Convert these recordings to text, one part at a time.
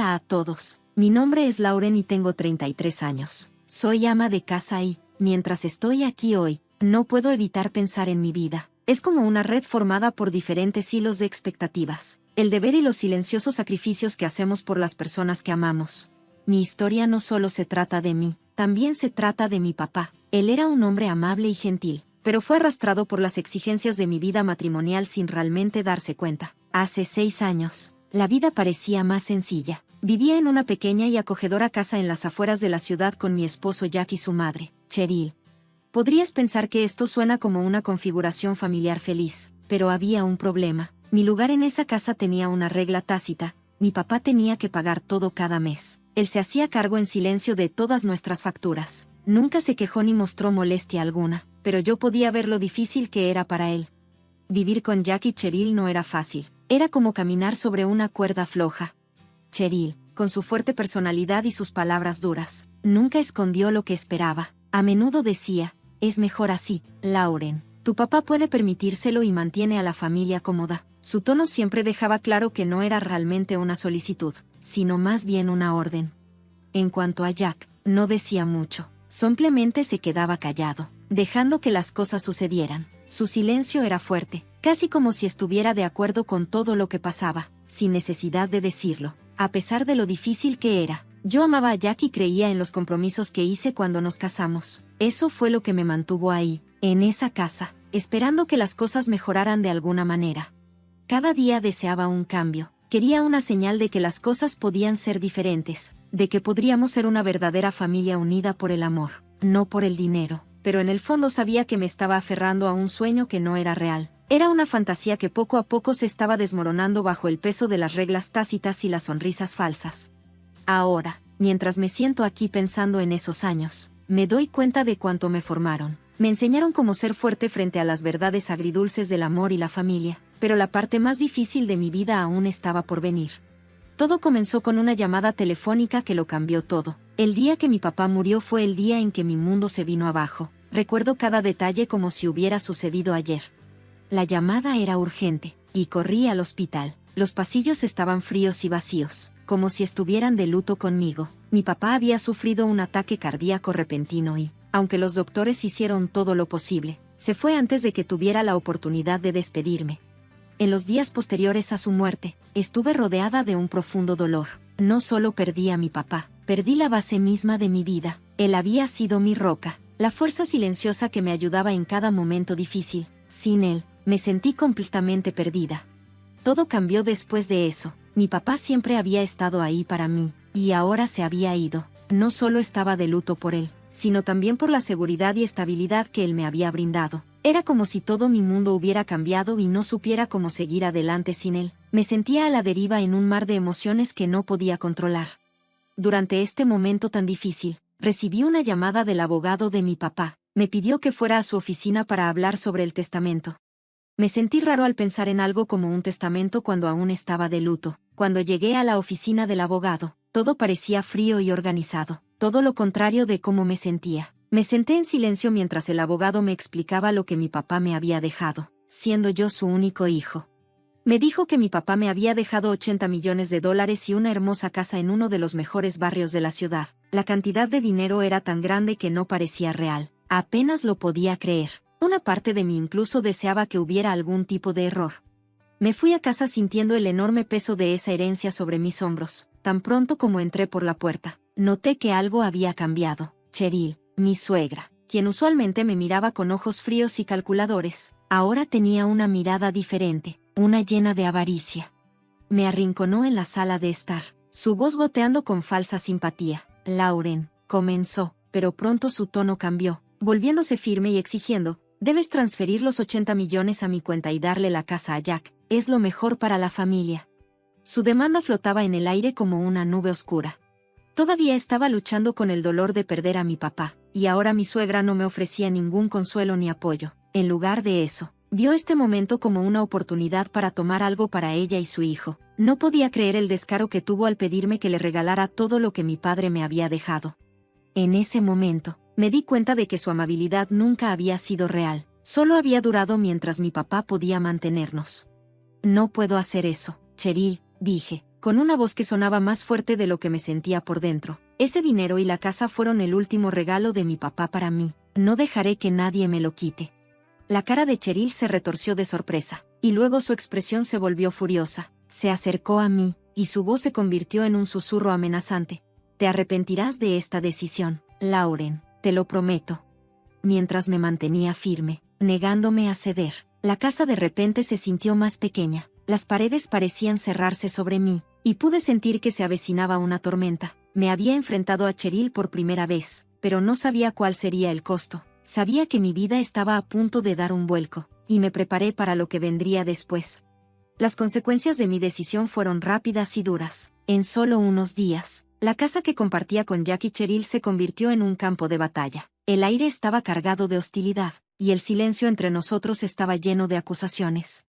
Hola a todos, mi nombre es Lauren y tengo 33 años. Soy ama de casa y, mientras estoy aquí hoy, no puedo evitar pensar en mi vida. Es como una red formada por diferentes hilos de expectativas, el deber y los silenciosos sacrificios que hacemos por las personas que amamos. Mi historia no solo se trata de mí, también se trata de mi papá. Él era un hombre amable y gentil, pero fue arrastrado por las exigencias de mi vida matrimonial sin realmente darse cuenta. Hace 6 años, la vida parecía más sencilla. Vivía en una pequeña y acogedora casa en las afueras de la ciudad con mi esposo Jack y su madre, Cheryl. Podrías pensar que esto suena como una configuración familiar feliz, pero había un problema. Mi lugar en esa casa tenía una regla tácita: mi papá tenía que pagar todo cada mes. Él se hacía cargo en silencio de todas nuestras facturas. Nunca se quejó ni mostró molestia alguna, pero yo podía ver lo difícil que era para él. Vivir con Jack y Cheryl no era fácil. Era como caminar sobre una cuerda floja. Cheryl, con su fuerte personalidad y sus palabras duras, nunca escondió lo que esperaba. A menudo decía: es mejor así, Lauren. Tu papá puede permitírselo y mantiene a la familia cómoda. Su tono siempre dejaba claro que no era realmente una solicitud, sino más bien una orden. En cuanto a Jack, no decía mucho. Simplemente se quedaba callado, dejando que las cosas sucedieran. Su silencio era fuerte, casi como si estuviera de acuerdo con todo lo que pasaba, sin necesidad de decirlo. A pesar de lo difícil que era, yo amaba a Jack y creía en los compromisos que hice cuando nos casamos. Eso fue lo que me mantuvo ahí, en esa casa, esperando que las cosas mejoraran de alguna manera. Cada día deseaba un cambio. Quería una señal de que las cosas podían ser diferentes, de que podríamos ser una verdadera familia unida por el amor, no por el dinero. Pero en el fondo sabía que me estaba aferrando a un sueño que no era real. Era una fantasía que poco a poco se estaba desmoronando bajo el peso de las reglas tácitas y las sonrisas falsas. Ahora, mientras me siento aquí pensando en esos años, me doy cuenta de cuánto me formaron. Me enseñaron cómo ser fuerte frente a las verdades agridulces del amor y la familia, pero la parte más difícil de mi vida aún estaba por venir. Todo comenzó con una llamada telefónica que lo cambió todo. El día que mi papá murió fue el día en que mi mundo se vino abajo. Recuerdo cada detalle como si hubiera sucedido ayer. La llamada era urgente, y corrí al hospital. Los pasillos estaban fríos y vacíos, como si estuvieran de luto conmigo. Mi papá había sufrido un ataque cardíaco repentino y, aunque los doctores hicieron todo lo posible, se fue antes de que tuviera la oportunidad de despedirme. En los días posteriores a su muerte, estuve rodeada de un profundo dolor. No solo perdí a mi papá, perdí la base misma de mi vida. Él había sido mi roca, la fuerza silenciosa que me ayudaba en cada momento difícil. Sin él, me sentí completamente perdida. Todo cambió después de eso. Mi papá siempre había estado ahí para mí, y ahora se había ido. No solo estaba de luto por él, sino también por la seguridad y estabilidad que él me había brindado. Era como si todo mi mundo hubiera cambiado y no supiera cómo seguir adelante sin él. Me sentía a la deriva en un mar de emociones que no podía controlar. Durante este momento tan difícil, recibí una llamada del abogado de mi papá. Me pidió que fuera a su oficina para hablar sobre el testamento. Me sentí raro al pensar en algo como un testamento cuando aún estaba de luto. Cuando llegué a la oficina del abogado, todo parecía frío y organizado, todo lo contrario de cómo me sentía. Me senté en silencio mientras el abogado me explicaba lo que mi papá me había dejado, siendo yo su único hijo. Me dijo que mi papá me había dejado $80 millones y una hermosa casa en uno de los mejores barrios de la ciudad. La cantidad de dinero era tan grande que no parecía real. Apenas lo podía creer. Una parte de mí incluso deseaba que hubiera algún tipo de error. Me fui a casa sintiendo el enorme peso de esa herencia sobre mis hombros. Tan pronto como entré por la puerta, noté que algo había cambiado. Cheryl, mi suegra, quien usualmente me miraba con ojos fríos y calculadores, ahora tenía una mirada diferente, una llena de avaricia. Me arrinconó en la sala de estar, su voz goteando con falsa simpatía. Lauren, comenzó, pero pronto su tono cambió, volviéndose firme y exigiendo: debes transferir los 80 millones a mi cuenta y darle la casa a Jack, es lo mejor para la familia. Su demanda flotaba en el aire como una nube oscura. Todavía estaba luchando con el dolor de perder a mi papá, y ahora mi suegra no me ofrecía ningún consuelo ni apoyo. En lugar de eso, vio este momento como una oportunidad para tomar algo para ella y su hijo. No podía creer el descaro que tuvo al pedirme que le regalara todo lo que mi padre me había dejado. En ese momento, me di cuenta de que su amabilidad nunca había sido real, solo había durado mientras mi papá podía mantenernos. No puedo hacer eso, Cheryl, dije. con una voz que sonaba más fuerte de lo que me sentía por dentro. Ese dinero y la casa fueron el último regalo de mi papá para mí. No dejaré que nadie me lo quite. La cara de Cheryl se retorció de sorpresa, y luego su expresión se volvió furiosa. Se acercó a mí, y su voz se convirtió en un susurro amenazante. Te arrepentirás de esta decisión, Lauren, te lo prometo. Mientras me mantenía firme, negándome a ceder, la casa de repente se sintió más pequeña. Las paredes parecían cerrarse sobre mí, y pude sentir que se avecinaba una tormenta. Me había enfrentado a Cheryl por primera vez, pero no sabía cuál sería el costo. Sabía que mi vida estaba a punto de dar un vuelco, y me preparé para lo que vendría después. Las consecuencias de mi decisión fueron rápidas y duras. En solo unos días, la casa que compartía con Jack y Cheryl se convirtió en un campo de batalla. El aire estaba cargado de hostilidad, y el silencio entre nosotros estaba lleno de acusaciones.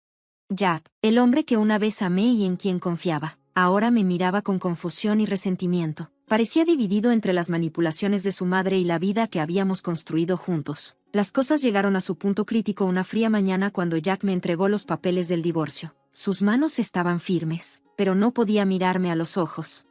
Jack, el hombre que una vez amé y en quien confiaba, ahora me miraba con confusión y resentimiento. Parecía dividido entre las manipulaciones de su madre y la vida que habíamos construido juntos. Las cosas llegaron a su punto crítico una fría mañana cuando Jack me entregó los papeles del divorcio. Sus manos estaban firmes, pero no podía mirarme a los ojos.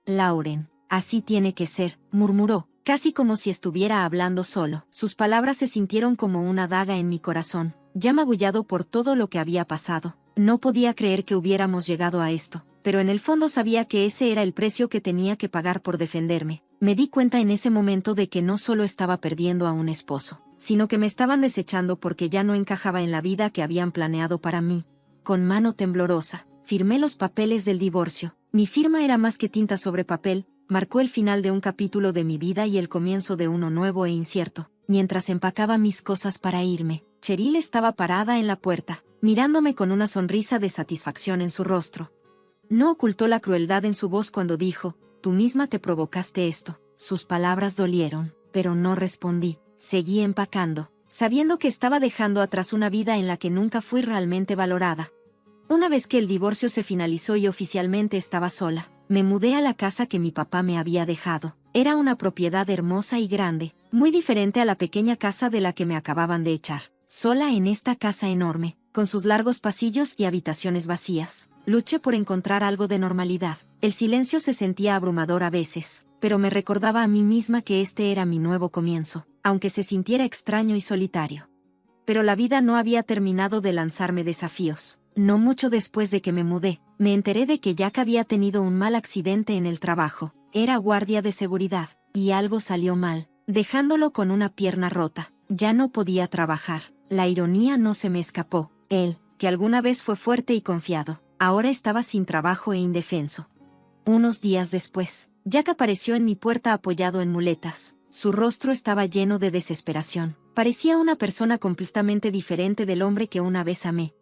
Lauren, así tiene que ser, murmuró, casi como si estuviera hablando solo. Sus palabras se sintieron como una daga en mi corazón, ya magullado por todo lo que había pasado. No podía creer que hubiéramos llegado a esto, pero en el fondo sabía que ese era el precio que tenía que pagar por defenderme. Me di cuenta en ese momento de que no solo estaba perdiendo a un esposo, sino que me estaban desechando porque ya no encajaba en la vida que habían planeado para mí. Con mano temblorosa, firmé los papeles del divorcio. Mi firma era más que tinta sobre papel, marcó el final de un capítulo de mi vida y el comienzo de uno nuevo e incierto. Mientras empacaba mis cosas para irme, Cheryl estaba parada en la puerta, mirándome con una sonrisa de satisfacción en su rostro. No ocultó la crueldad en su voz cuando dijo, tú misma te provocaste esto. Sus palabras dolieron, pero no respondí. Seguí empacando, sabiendo que estaba dejando atrás una vida en la que nunca fui realmente valorada. Una vez que el divorcio se finalizó y oficialmente estaba sola, me mudé a la casa que mi papá me había dejado. Era una propiedad hermosa y grande, muy diferente a la pequeña casa de la que me acababan de echar. Sola en esta casa enorme, con sus largos pasillos y habitaciones vacías, luché por encontrar algo de normalidad. El silencio se sentía abrumador a veces, pero me recordaba a mí misma que este era mi nuevo comienzo, aunque se sintiera extraño y solitario. Pero la vida no había terminado de lanzarme desafíos. No mucho después de que me mudé, me enteré de que Jack había tenido un mal accidente en el trabajo. Era guardia de seguridad, y algo salió mal, dejándolo con una pierna rota. Ya no podía trabajar. La ironía no se me escapó. Él, que alguna vez fue fuerte y confiado, ahora estaba sin trabajo e indefenso. Unos días después, Jack apareció en mi puerta apoyado en muletas. Su rostro estaba lleno de desesperación. Parecía una persona completamente diferente del hombre que una vez amé.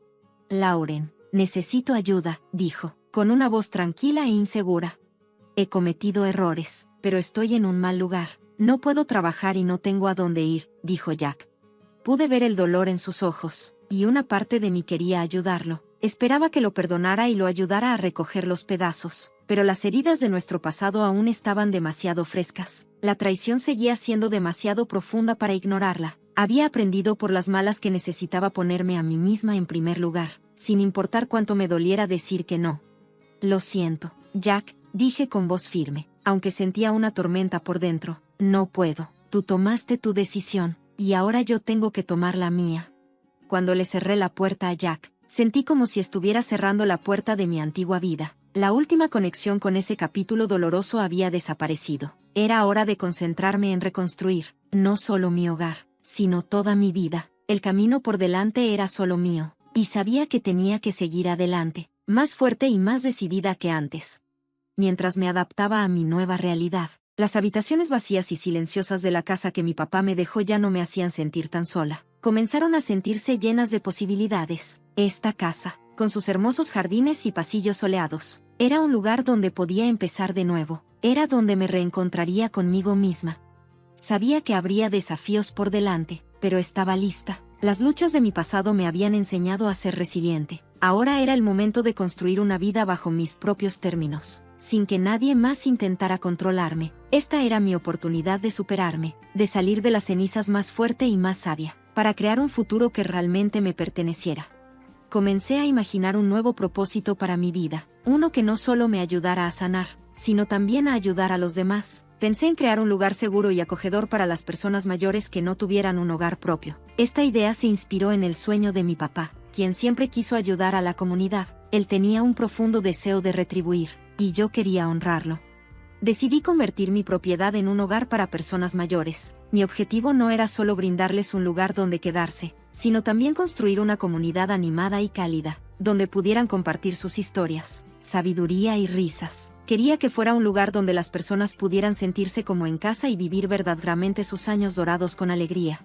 Lauren, necesito ayuda, dijo, con una voz tranquila e insegura. He cometido errores, pero estoy en un mal lugar. No puedo trabajar y no tengo a dónde ir, dijo Jack. Pude ver el dolor en sus ojos, y una parte de mí quería ayudarlo. Esperaba que lo perdonara y lo ayudara a recoger los pedazos, pero las heridas de nuestro pasado aún estaban demasiado frescas. La traición seguía siendo demasiado profunda para ignorarla. Había aprendido por las malas que necesitaba ponerme a mí misma en primer lugar, sin importar cuánto me doliera decir que no. Lo siento, Jack, dije con voz firme, aunque sentía una tormenta por dentro. No puedo. Tú tomaste tu decisión, y ahora yo tengo que tomar la mía. Cuando le cerré la puerta a Jack, sentí como si estuviera cerrando la puerta de mi antigua vida. La última conexión con ese capítulo doloroso había desaparecido. Era hora de concentrarme en reconstruir, no solo mi hogar, sino toda mi vida. El camino por delante era solo mío, y sabía que tenía que seguir adelante, más fuerte y más decidida que antes. Mientras me adaptaba a mi nueva realidad, las habitaciones vacías y silenciosas de la casa que mi papá me dejó ya no me hacían sentir tan sola. Comenzaron a sentirse llenas de posibilidades. Esta casa, con sus hermosos jardines y pasillos soleados, era un lugar donde podía empezar de nuevo. Era donde me reencontraría conmigo misma. Sabía que habría desafíos por delante, pero estaba lista. Las luchas de mi pasado me habían enseñado a ser resiliente. Ahora era el momento de construir una vida bajo mis propios términos, sin que nadie más intentara controlarme. Esta era mi oportunidad de superarme, de salir de las cenizas más fuerte y más sabia, para crear un futuro que realmente me perteneciera. Comencé a imaginar un nuevo propósito para mi vida, uno que no solo me ayudara a sanar, sino también a ayudar a los demás. Pensé en crear un lugar seguro y acogedor para las personas mayores que no tuvieran un hogar propio. Esta idea se inspiró en el sueño de mi papá, quien siempre quiso ayudar a la comunidad. Él tenía un profundo deseo de retribuir, y yo quería honrarlo. Decidí convertir mi propiedad en un hogar para personas mayores. Mi objetivo no era solo brindarles un lugar donde quedarse, sino también construir una comunidad animada y cálida, donde pudieran compartir sus historias, sabiduría y risas. Quería que fuera un lugar donde las personas pudieran sentirse como en casa y vivir verdaderamente sus años dorados con alegría.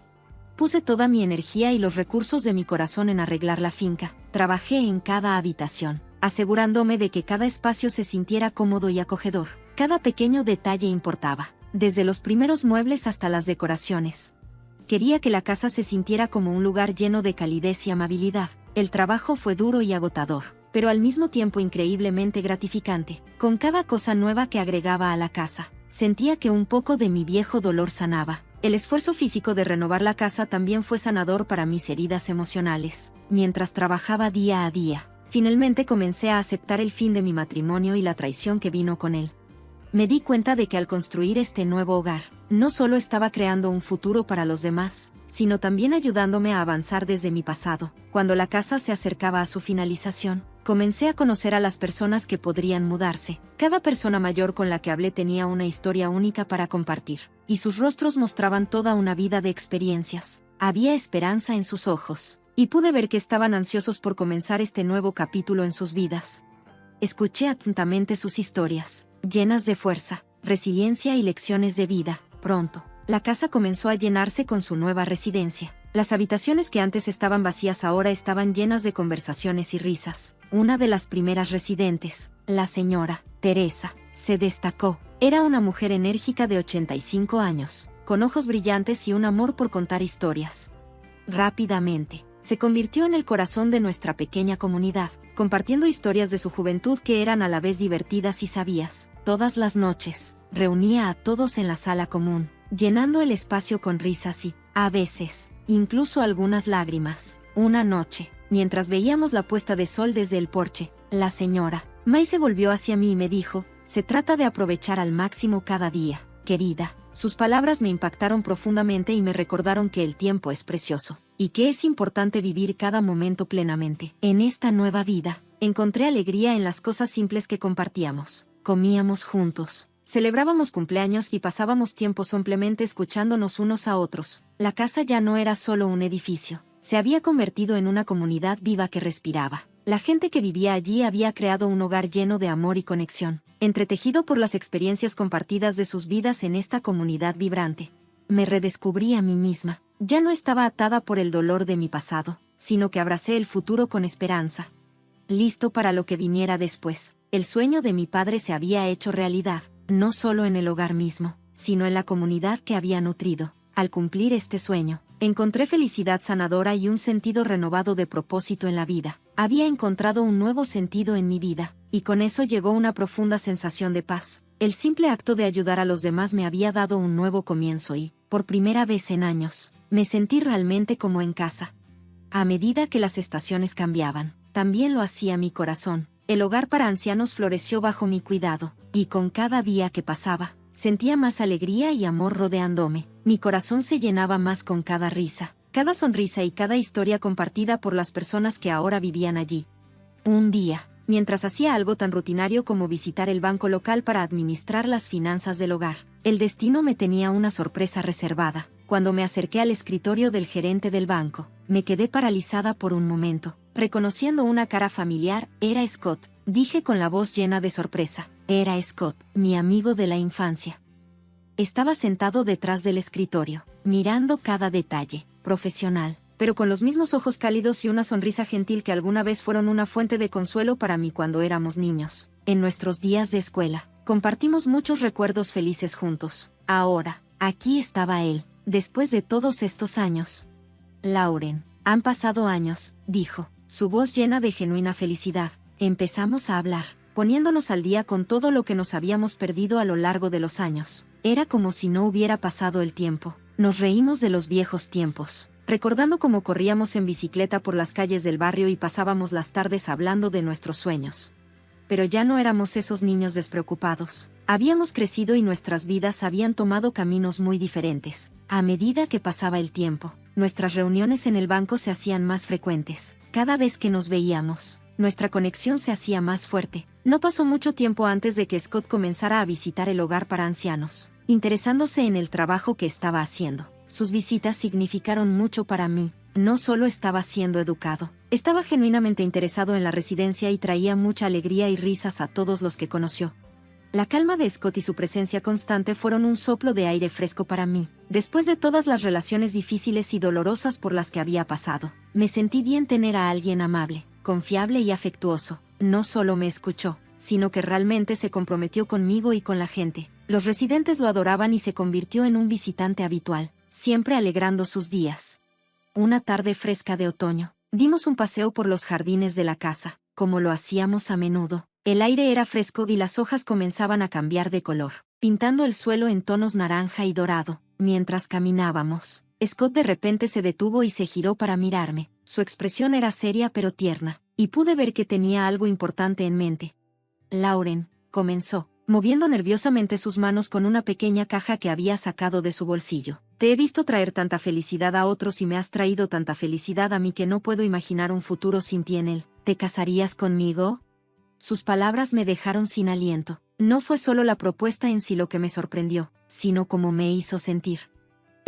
Puse toda mi energía y los recursos de mi corazón en arreglar la finca. Trabajé en cada habitación, asegurándome de que cada espacio se sintiera cómodo y acogedor. Cada pequeño detalle importaba, desde los primeros muebles hasta las decoraciones. Quería que la casa se sintiera como un lugar lleno de calidez y amabilidad. El trabajo fue duro y agotador, pero al mismo tiempo increíblemente gratificante. Con cada cosa nueva que agregaba a la casa, sentía que un poco de mi viejo dolor sanaba. El esfuerzo físico de renovar la casa también fue sanador para mis heridas emocionales. Mientras trabajaba día a día, finalmente comencé a aceptar el fin de mi matrimonio y la traición que vino con él. Me di cuenta de que al construir este nuevo hogar, no solo estaba creando un futuro para los demás, sino también ayudándome a avanzar desde mi pasado. Cuando la casa se acercaba a su finalización, comencé a conocer a las personas que podrían mudarse. Cada persona mayor con la que hablé tenía una historia única para compartir, y sus rostros mostraban toda una vida de experiencias. Había esperanza en sus ojos, y pude ver que estaban ansiosos por comenzar este nuevo capítulo en sus vidas. Escuché atentamente sus historias, llenas de fuerza, resiliencia y lecciones de vida. Pronto, la casa comenzó a llenarse con su nueva residencia. Las habitaciones que antes estaban vacías ahora estaban llenas de conversaciones y risas. Una de las primeras residentes, la señora Teresa, se destacó. Era una mujer enérgica de 85 años, con ojos brillantes y un amor por contar historias. Rápidamente, se convirtió en el corazón de nuestra pequeña comunidad, compartiendo historias de su juventud que eran a la vez divertidas y sabias. Todas las noches, reunía a todos en la sala común, llenando el espacio con risas y, a veces, incluso algunas lágrimas. Una noche, mientras veíamos la puesta de sol desde el porche, la señora May se volvió hacia mí y me dijo: "Se trata de aprovechar al máximo cada día, querida". Sus palabras me impactaron profundamente y me recordaron que el tiempo es precioso, y que es importante vivir cada momento plenamente. En esta nueva vida, encontré alegría en las cosas simples que compartíamos. Comíamos juntos, celebrábamos cumpleaños y pasábamos tiempo simplemente escuchándonos unos a otros. La casa ya no era solo un edificio, se había convertido en una comunidad viva que respiraba. La gente que vivía allí había creado un hogar lleno de amor y conexión, entretejido por las experiencias compartidas de sus vidas en esta comunidad vibrante. Me redescubrí a mí misma. Ya no estaba atada por el dolor de mi pasado, sino que abracé el futuro con esperanza. Listo para lo que viniera después. El sueño de mi padre se había hecho realidad, no solo en el hogar mismo, sino en la comunidad que había nutrido. Al cumplir este sueño, encontré felicidad sanadora y un sentido renovado de propósito en la vida. Había encontrado un nuevo sentido en mi vida, y con eso llegó una profunda sensación de paz. El simple acto de ayudar a los demás me había dado un nuevo comienzo y, por primera vez en años, me sentí realmente como en casa. A medida que las estaciones cambiaban, también lo hacía mi corazón. El hogar para ancianos floreció bajo mi cuidado, y con cada día que pasaba, sentía más alegría y amor rodeándome. Mi corazón se llenaba más con cada risa, cada sonrisa y cada historia compartida por las personas que ahora vivían allí. Un día, mientras hacía algo tan rutinario como visitar el banco local para administrar las finanzas del hogar, el destino me tenía una sorpresa reservada. Cuando me acerqué al escritorio del gerente del banco, me quedé paralizada por un momento. Reconociendo una cara familiar, era Scott, dije con la voz llena de sorpresa. Era Scott, mi amigo de la infancia. Estaba sentado detrás del escritorio, mirando cada detalle, profesional, pero con los mismos ojos cálidos y una sonrisa gentil que alguna vez fueron una fuente de consuelo para mí cuando éramos niños. En nuestros días de escuela, compartimos muchos recuerdos felices juntos. Ahora, aquí estaba él, después de todos estos años. Lauren, han pasado años, dijo, su voz llena de genuina felicidad. Empezamos a hablar, poniéndonos al día con todo lo que nos habíamos perdido a lo largo de los años. Era como si no hubiera pasado el tiempo. Nos reímos de los viejos tiempos, recordando cómo corríamos en bicicleta por las calles del barrio y pasábamos las tardes hablando de nuestros sueños. pero ya no éramos esos niños despreocupados. Habíamos crecido y nuestras vidas habían tomado caminos muy diferentes. A medida que pasaba el tiempo, nuestras reuniones en el banco se hacían más frecuentes. Cada vez que nos veíamos, nuestra conexión se hacía más fuerte. No pasó mucho tiempo antes de que Scott comenzara a visitar el hogar para ancianos, interesándose en el trabajo que estaba haciendo. Sus visitas significaron mucho para mí. No solo estaba siendo educado, estaba genuinamente interesado en la residencia y traía mucha alegría y risas a todos los que conoció. La calma de Scott y su presencia constante fueron un soplo de aire fresco para mí. Después de todas las relaciones difíciles y dolorosas por las que había pasado, me sentí bien tener a alguien amable, confiable y afectuoso. No solo me escuchó, sino que realmente se comprometió conmigo y con la gente. Los residentes lo adoraban y se convirtió en un visitante habitual, siempre alegrando sus días. Una tarde fresca de otoño, dimos un paseo por los jardines de la casa, como lo hacíamos a menudo. El aire era fresco y las hojas comenzaban a cambiar de color, pintando el suelo en tonos naranja y dorado. Mientras caminábamos, Scott de repente se detuvo y se giró para mirarme. Su expresión era seria pero tierna, y pude ver que tenía algo importante en mente. Lauren, comenzó, moviendo nerviosamente sus manos con una pequeña caja que había sacado de su bolsillo. Te he visto traer tanta felicidad a otros y me has traído tanta felicidad a mí que no puedo imaginar un futuro sin ti en él. ¿Te casarías conmigo? Sus palabras me dejaron sin aliento. No fue solo la propuesta en sí lo que me sorprendió, sino cómo me hizo sentir.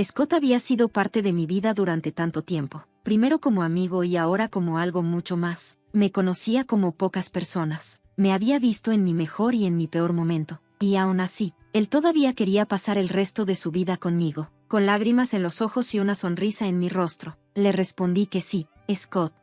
Scott había sido parte de mi vida durante tanto tiempo, primero como amigo y ahora como algo mucho más. Me conocía como pocas personas, me había visto en mi mejor y en mi peor momento, y aún así, él todavía quería pasar el resto de su vida conmigo. Con lágrimas en los ojos y una sonrisa en mi rostro, le respondí que sí, Scott.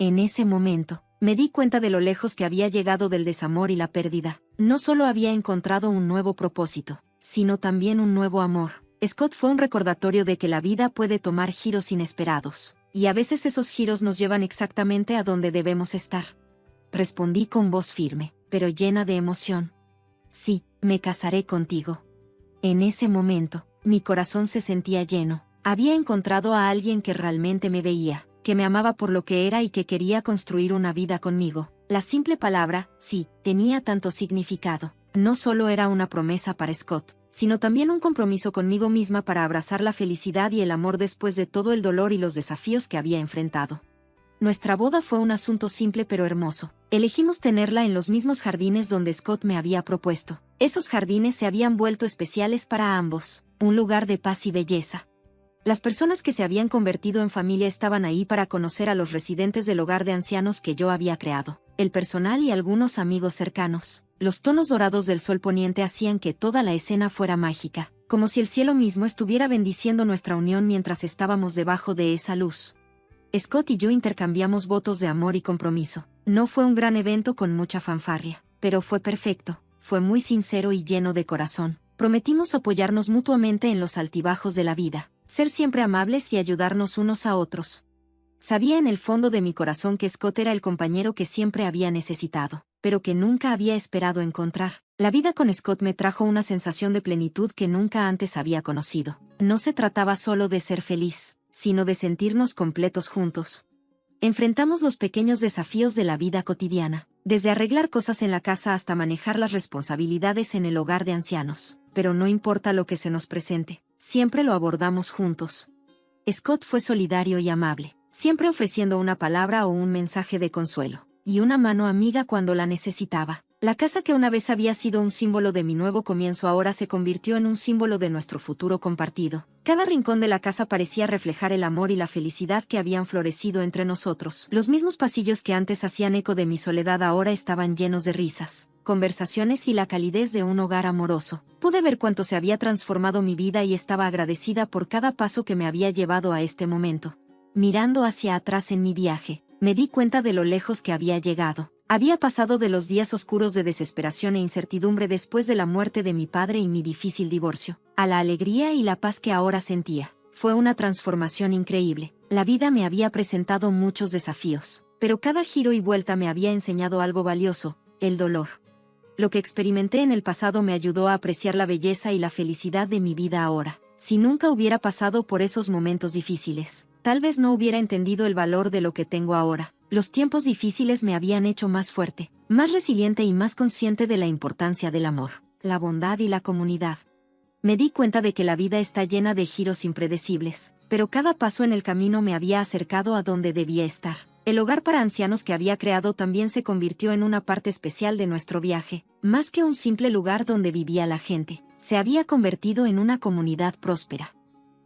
En ese momento, me di cuenta de lo lejos que había llegado del desamor y la pérdida. No solo había encontrado un nuevo propósito, sino también un nuevo amor. Scott fue un recordatorio de que la vida puede tomar giros inesperados, y a veces esos giros nos llevan exactamente a donde debemos estar. Respondí con voz firme, pero llena de emoción. Sí, me casaré contigo. En ese momento, mi corazón se sentía lleno. Había encontrado a alguien que realmente me veía, que me amaba por lo que era y que quería construir una vida conmigo. La simple palabra, sí, tenía tanto significado. No solo era una promesa para Scott, sino también un compromiso conmigo misma para abrazar la felicidad y el amor después de todo el dolor y los desafíos que había enfrentado. Nuestra boda fue un asunto simple pero hermoso. Elegimos tenerla en los mismos jardines donde Scott me había propuesto. Esos jardines se habían vuelto especiales para ambos, un lugar de paz y belleza. Las personas que se habían convertido en familia estaban ahí para conocer a los residentes del hogar de ancianos que yo había creado, el personal y algunos amigos cercanos. Los tonos dorados del sol poniente hacían que toda la escena fuera mágica, como si el cielo mismo estuviera bendiciendo nuestra unión mientras estábamos debajo de esa luz. Scott y yo intercambiamos votos de amor y compromiso. No fue un gran evento con mucha fanfarria, pero fue perfecto, fue muy sincero y lleno de corazón. Prometimos apoyarnos mutuamente en los altibajos de la vida, ser siempre amables y ayudarnos unos a otros. Sabía en el fondo de mi corazón que Scott era el compañero que siempre había necesitado, pero que nunca había esperado encontrar. La vida con Scott me trajo una sensación de plenitud que nunca antes había conocido. No se trataba solo de ser feliz, sino de sentirnos completos juntos. Enfrentamos los pequeños desafíos de la vida cotidiana, desde arreglar cosas en la casa hasta manejar las responsabilidades en el hogar de ancianos. Pero no importa lo que se nos presente, siempre lo abordamos juntos. Scott fue solidario y amable, siempre ofreciendo una palabra o un mensaje de consuelo, y una mano amiga cuando la necesitaba. La casa que una vez había sido un símbolo de mi nuevo comienzo ahora se convirtió en un símbolo de nuestro futuro compartido. Cada rincón de la casa parecía reflejar el amor y la felicidad que habían florecido entre nosotros. Los mismos pasillos que antes hacían eco de mi soledad ahora estaban llenos de risas, conversaciones y la calidez de un hogar amoroso. Pude ver cuánto se había transformado mi vida y estaba agradecida por cada paso que me había llevado a este momento. Mirando hacia atrás en mi viaje, me di cuenta de lo lejos que había llegado. Había pasado de los días oscuros de desesperación e incertidumbre después de la muerte de mi padre y mi difícil divorcio, a la alegría y la paz que ahora sentía. Fue una transformación increíble. La vida me había presentado muchos desafíos, pero cada giro y vuelta me había enseñado algo valioso: el dolor. Lo que experimenté en el pasado me ayudó a apreciar la belleza y la felicidad de mi vida ahora. Si nunca hubiera pasado por esos momentos difíciles, tal vez no hubiera entendido el valor de lo que tengo ahora. Los tiempos difíciles me habían hecho más fuerte, más resiliente y más consciente de la importancia del amor, la bondad y la comunidad. Me di cuenta de que la vida está llena de giros impredecibles, pero cada paso en el camino me había acercado a donde debía estar. El hogar para ancianos que había creado también se convirtió en una parte especial de nuestro viaje. Más que un simple lugar donde vivía la gente, se había convertido en una comunidad próspera.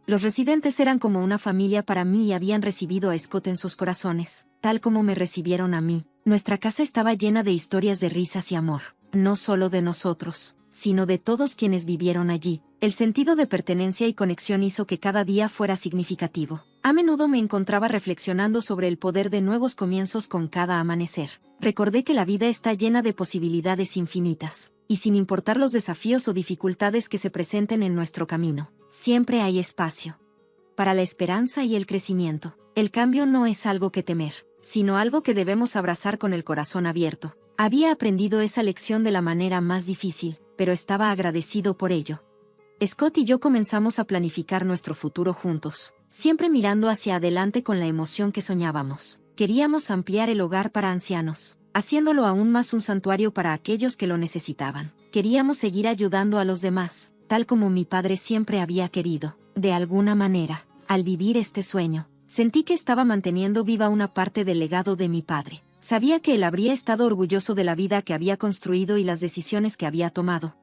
Los residentes eran como una familia para mí y habían recibido a Scott en sus corazones, tal como me recibieron a mí. Nuestra casa estaba llena de historias de risas y amor, no solo de nosotros, sino de todos quienes vivieron allí. El sentido de pertenencia y conexión hizo que cada día fuera significativo. A menudo me encontraba reflexionando sobre el poder de nuevos comienzos con cada amanecer. Recordé que la vida está llena de posibilidades infinitas, y sin importar los desafíos o dificultades que se presenten en nuestro camino, siempre hay espacio para la esperanza y el crecimiento. El cambio no es algo que temer, sino algo que debemos abrazar con el corazón abierto. Había aprendido esa lección de la manera más difícil, pero estaba agradecido por ello. Scott y yo comenzamos a planificar nuestro futuro juntos, siempre mirando hacia adelante con la emoción que soñábamos. Queríamos ampliar el hogar para ancianos, haciéndolo aún más un santuario para aquellos que lo necesitaban. Queríamos seguir ayudando a los demás, tal como mi padre siempre había querido. De alguna manera, al vivir este sueño, sentí que estaba manteniendo viva una parte del legado de mi padre. Sabía que él habría estado orgulloso de la vida que había construido y las decisiones que había tomado.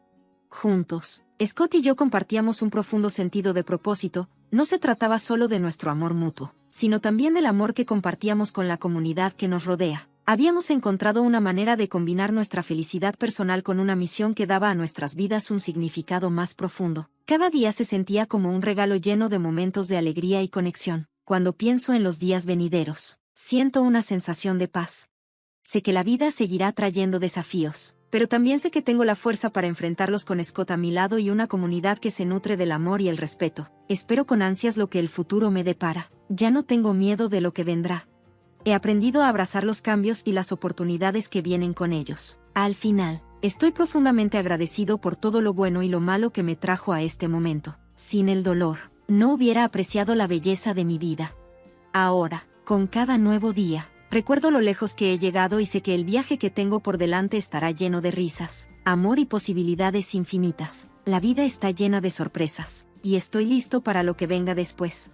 Juntos, Scott y yo compartíamos un profundo sentido de propósito. No se trataba solo de nuestro amor mutuo, sino también del amor que compartíamos con la comunidad que nos rodea. Habíamos encontrado una manera de combinar nuestra felicidad personal con una misión que daba a nuestras vidas un significado más profundo. Cada día se sentía como un regalo lleno de momentos de alegría y conexión. Cuando pienso en los días venideros, siento una sensación de paz. Sé que la vida seguirá trayendo desafíos, pero también sé que tengo la fuerza para enfrentarlos con Scott a mi lado y una comunidad que se nutre del amor y el respeto. Espero con ansias lo que el futuro me depara. Ya no tengo miedo de lo que vendrá. He aprendido a abrazar los cambios y las oportunidades que vienen con ellos. Al final, estoy profundamente agradecido por todo lo bueno y lo malo que me trajo a este momento. Sin el dolor, no hubiera apreciado la belleza de mi vida. Ahora, con cada nuevo día, recuerdo lo lejos que he llegado y sé que el viaje que tengo por delante estará lleno de risas, amor y posibilidades infinitas. La vida está llena de sorpresas, y estoy listo para lo que venga después.